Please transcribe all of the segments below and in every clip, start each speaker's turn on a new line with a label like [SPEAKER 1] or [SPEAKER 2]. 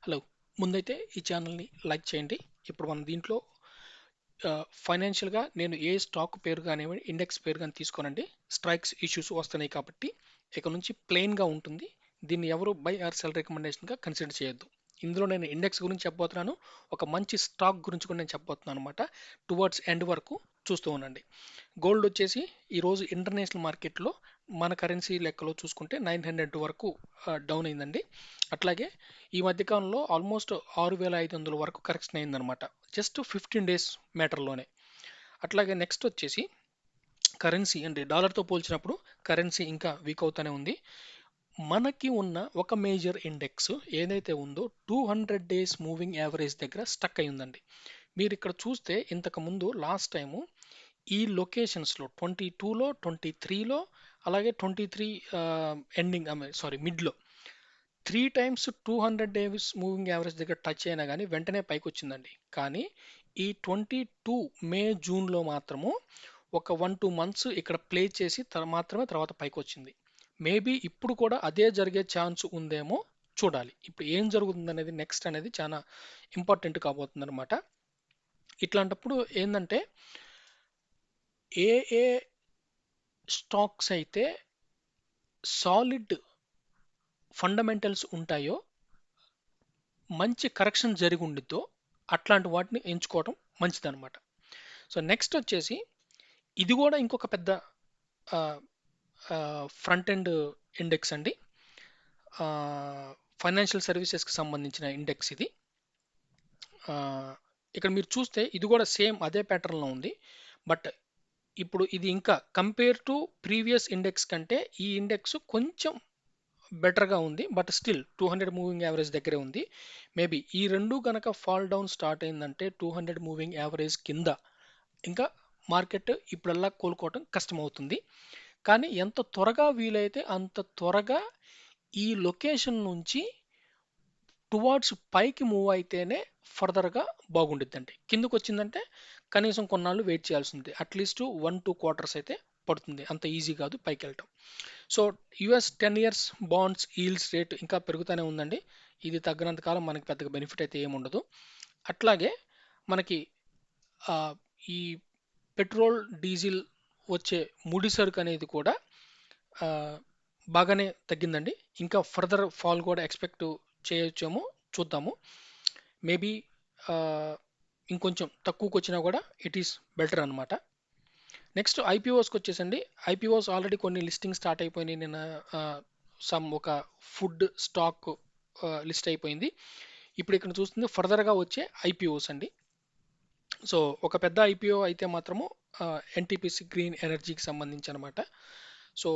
[SPEAKER 1] Hello. ముందైతే ఈ ఛానల్ని లైక్ చేయండి. ఇప్పుడు మనం దీంట్లో ఫైనాన్షియల్గా నేను ఏ స్టాక్ పేరు కానివ్వండి, ఇండెక్స్ పేరు కానీ తీసుకోనండి. స్ట్రైక్స్ ఇష్యూస్ వస్తున్నాయి కాబట్టి ఇక నుంచి ప్లెయిన్గా ఉంటుంది. దీన్ని ఎవరు బై ఆర్ సెల్ రికమెండేషన్గా కన్సిడర్ చేయొద్దు. ఇందులో నేను ఇండెక్స్ గురించి చెప్పబోతున్నాను. ఒక మంచి స్టాక్ గురించి కూడా నేను చెప్పబోతున్నాను అనమాట. టువర్డ్స్ ఎండ్ వరకు చూస్తూ ఉండండి. గోల్డ్ వచ్చేసి ఈరోజు ఇంటర్నేషనల్ మార్కెట్లో మన కరెన్సీ లెక్కలో చూసుకుంటే 900 వరకు డౌన్ అయిందండి. అట్లాగే ఈ మధ్యకాలంలో ఆల్మోస్ట్ 6,500 వరకు కరెక్షన్ అయిందనమాట. జస్ట్ 15 డేస్ మ్యాటర్లోనే. అట్లాగే నెక్స్ట్ వచ్చేసి కరెన్సీ అంటే డాలర్తో పోల్చినప్పుడు కరెన్సీ ఇంకా వీక్ అవుతూనే ఉంది. మనకి ఉన్న ఒక మేజర్ ఇండెక్స్ ఏదైతే ఉందో 200 డేస్ మూవింగ్ యావరేజ్ దగ్గర స్టక్ అయి ఉందండి. మీరు ఇక్కడ చూస్తే ఇంతకు ముందు లాస్ట్ టైము ఈ లొకేషన్స్లో 22లో 23లో అలాగే 23 ఎండింగ్ సారీ మిడ్లో 3 టైమ్స్ 200 డేస్ మూవింగ్ యావరేజ్ దగ్గర టచ్ అయినా కానీ వెంటనే పైకి వచ్చిందండి. కానీ ఈ 22 మే జూన్లో మాత్రము ఒక 1-2 మంత్స్ ఇక్కడ ప్లే చేసి మాత్రమే తర్వాత పైకి వచ్చింది. మేబీ ఇప్పుడు కూడా అదే జరిగే ఛాన్స్ ఉందేమో చూడాలి. ఇప్పుడు ఏం జరుగుతుంది అనేది నెక్స్ట్ అనేది చాలా ఇంపార్టెంట్ కాబోతుంది అనమాట. ఇట్లాంటప్పుడు ఏంటంటే ఏ ఏ స్టాక్స్ అయితే సాలిడ్ ఫండమెంటల్స్ ఉంటాయో, మంచి కరెక్షన్ జరిగి ఉండిద్దో అట్లాంటి వాటిని ఎంచుకోవడం మంచిదన్నమాట. సో నెక్స్ట్ వచ్చేసి ఇది కూడా ఇంకొక పెద్ద ఫ్రంట్ ఎండ్ ఇండెక్స్ అండి. ఫైనాన్షియల్ సర్వీసెస్కి సంబంధించిన ఇండెక్స్ ఇది. ఆ, ఇక్కడ మీరు చూస్తే ఇది కూడా సేమ్ అదే ప్యాటర్న్లో ఉంది. బట్ ఇప్పుడు ఇది ఇంకా కంపేర్ టు ప్రీవియస్ ఇండెక్స్ కంటే ఈ ఇండెక్స్ కొంచెం బెటర్గా ఉంది. బట్ స్టిల్ 200 మూవింగ్ యావరేజ్ దగ్గరే ఉంది. మేబీ ఈ రెండు కనుక ఫాల్ డౌన్ స్టార్ట్ అయిందంటే 200 మూవింగ్ యావరేజ్ కింద ఇంకా మార్కెట్ ఇప్పుడల్లా కోలుకోవటం కష్టమవుతుంది. కానీ ఎంత త్వరగా వీలైతే అంత త్వరగా ఈ లొకేషన్ నుంచి టువార్డ్స్ పైకి మూవ్ అయితేనే ఫర్దర్గా బాగుండిద్దండి. కిందకు వచ్చిందంటే కనీసం కొన్నాళ్ళు వెయిట్ చేయాల్సి ఉంది. అట్లీస్ట్ 1-2 క్వార్టర్స్ అయితే పడుతుంది. అంత ఈజీ కాదు పైకి వెళ్ళటం. So US 10 years bonds yields rate ఇంకా పెరుగుతూనే ఉందండి. ఇది తగ్గినంత కాలం మనకి పెద్దగా బెనిఫిట్ అయితే ఏముండదు. అట్లాగే మనకి ఆ, ఈ పెట్రోల్ డీజిల్ వచ్చే ముడి సరుకు అనేది కూడా ఆ, బాగానే తగ్గిందండి. ఇంకా ఫర్దర్ ఫాల్ కూడా ఎక్స్పెక్ట్ చేయొచ్చేమో, చూద్దాము. మేబీ ఇంకొంచెం తక్కువకి వచ్చినా కూడా ఇట్ ఈస్ బెటర్ అనమాట. నెక్స్ట్ ఐపీఓస్కి వచ్చేసండి. ఐపీఓస్ ఆల్రెడీ కొన్ని లిస్టింగ్ స్టార్ట్ అయిపోయినాయి. నిన్న ఒక ఫుడ్ స్టాక్ లిస్ట్ అయిపోయింది. ఇప్పుడు ఇక్కడ చూస్తుంది ఫర్దర్గా వచ్చే ఐపీఓస్ అండి. సో ఒక పెద్ద ఐపీఓ అయితే మాత్రము ఎన్టీపీసీ గ్రీన్ ఎనర్జీకి సంబంధించి అనమాట. సో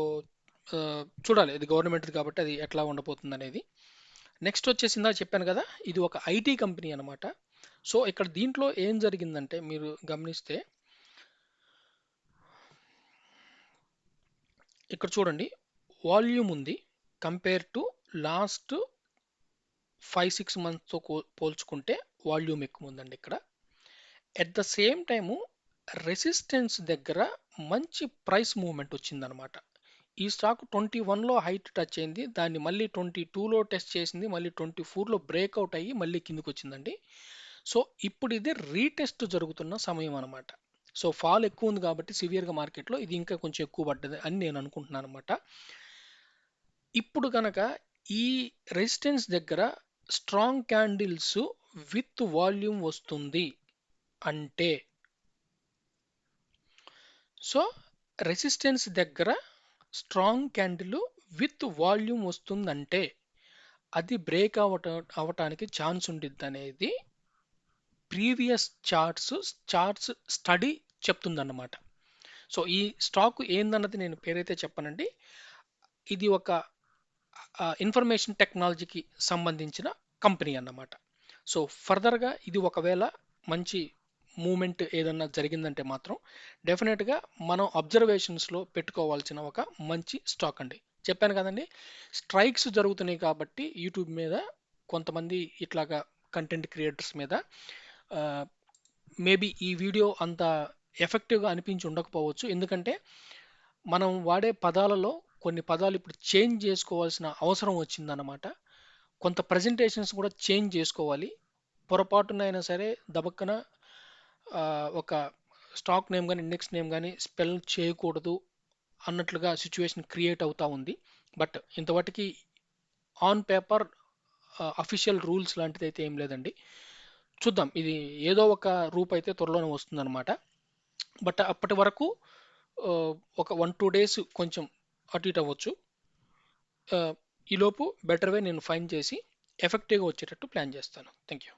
[SPEAKER 1] చూడాలి, ఇది గవర్నమెంట్ కాబట్టి అది ఎట్లా ఉండబోతుంది అనేది. నెక్స్ట్ వచ్చేసి ఇందాక చెప్పాను కదా, ఇది ఒక ఐటీ కంపెనీ అనమాట. సో ఇక్కడ దీంట్లో ఏం జరిగిందంటే మీరు గమనిస్తే ఇక్కడ చూడండి, వాల్యూమ్ ఉంది. కంపేర్ టు లాస్ట్ 5-6 మంత్స్తో పోల్చుకుంటే వాల్యూమ్ ఎక్కువ ఉందండి ఇక్కడ. At the same time resistance దగ్గర మంచి ప్రైస్ మూవ్మెంట్ వచ్చిందనమాట. ఈ స్టాక్ 21లో హైట్ టచ్ అయింది. దాన్ని మళ్ళీ 22లో టెస్ట్ చేసింది. మళ్ళీ 24లో బ్రేక్అవుట్ అయ్యి మళ్ళీ కిందకి వచ్చిందండి. సో ఇప్పుడు ఇది రీటెస్ట్ జరుగుతున్న సమయం అనమాట. సో ఫాల్ ఎక్కువ ఉంది కాబట్టి సివియర్గా మార్కెట్లో ఇది ఇంకా కొంచెం ఎక్కువ పడ్డది అని నేను అనుకుంటున్నాను అనమాట. ఇప్పుడు కనుక ఈ రెసిస్టెన్స్ దగ్గర స్ట్రాంగ్ క్యాండిల్స్ విత్ వాల్యూమ్ వస్తుంది అంటే, సో రెసిస్టెన్స్ దగ్గర స్ట్రాంగ్ క్యాండిల్ విత్ వాల్యూమ్ వస్తుందంటే అది బ్రేక్ అవటానికి ఛాన్స్ ఉండిద్ది అనేది ప్రీవియస్ చార్ట్స్ స్టడీ చెప్తుందన్నమాట. సో ఈ స్టాక్ ఏందన్నది నేను పేరైతే చెప్పనండి. ఇది ఒక ఇన్ఫర్మేషన్ టెక్నాలజీకి సంబంధించిన కంపెనీ అన్నమాట. సో ఫర్దర్గా ఇది ఒకవేళ మంచి మూమెంట్ ఏదన్నా జరిగిందంటే మాత్రం డెఫినెట్గా మనం అబ్జర్వేషన్స్లో పెట్టుకోవాల్సిన ఒక మంచి స్టాక్ అండి. చెప్పాను కదండి, స్ట్రైక్స్ జరుగుతున్నాయి కాబట్టి యూట్యూబ్ మీద కొంతమంది ఇట్లాగా కంటెంట్ క్రియేటర్స్ మీద మేబీ ఈ వీడియో అంత ఎఫెక్టివ్గా అనిపించి ఉండకపోవచ్చు. ఎందుకంటే మనం వాడే పదాలలో కొన్ని పదాలు ఇప్పుడు చేంజ్ చేసుకోవాల్సిన అవసరం వచ్చిందన్నమాట. కొంత ప్రజెంటేషన్స్ కూడా చేంజ్ చేసుకోవాలి. పొరపాటునైనా సరే దబక్కన ఒక స్టాక్ నేమ్ కానీ ఇండెక్స్ నేమ్ కానీ స్పెల్ చేయకూడదు అన్నట్లుగా సిచ్యువేషన్ క్రియేట్ అవుతా ఉంది. బట్ ఇంతవాటికి ఆన్ పేపర్ అఫీషియల్ రూల్స్ లాంటిది అయితే ఏం లేదండి. చూద్దాం, ఇది ఏదో ఒక రూప్ అయితే త్వరలోనే వస్తుందన్నమాట. బట్ అప్పటి వరకు ఆ, ఒక 1-2 డేస్ కొంచెం అటు ఇటు అవ్వచ్చు. ఆ, ఈలోపు బెటర్ వే నేను ఫైండ్ చేసి ఎఫెక్టివ్గా వచ్చేటట్టు ప్లాన్ చేస్తాను. Thank you.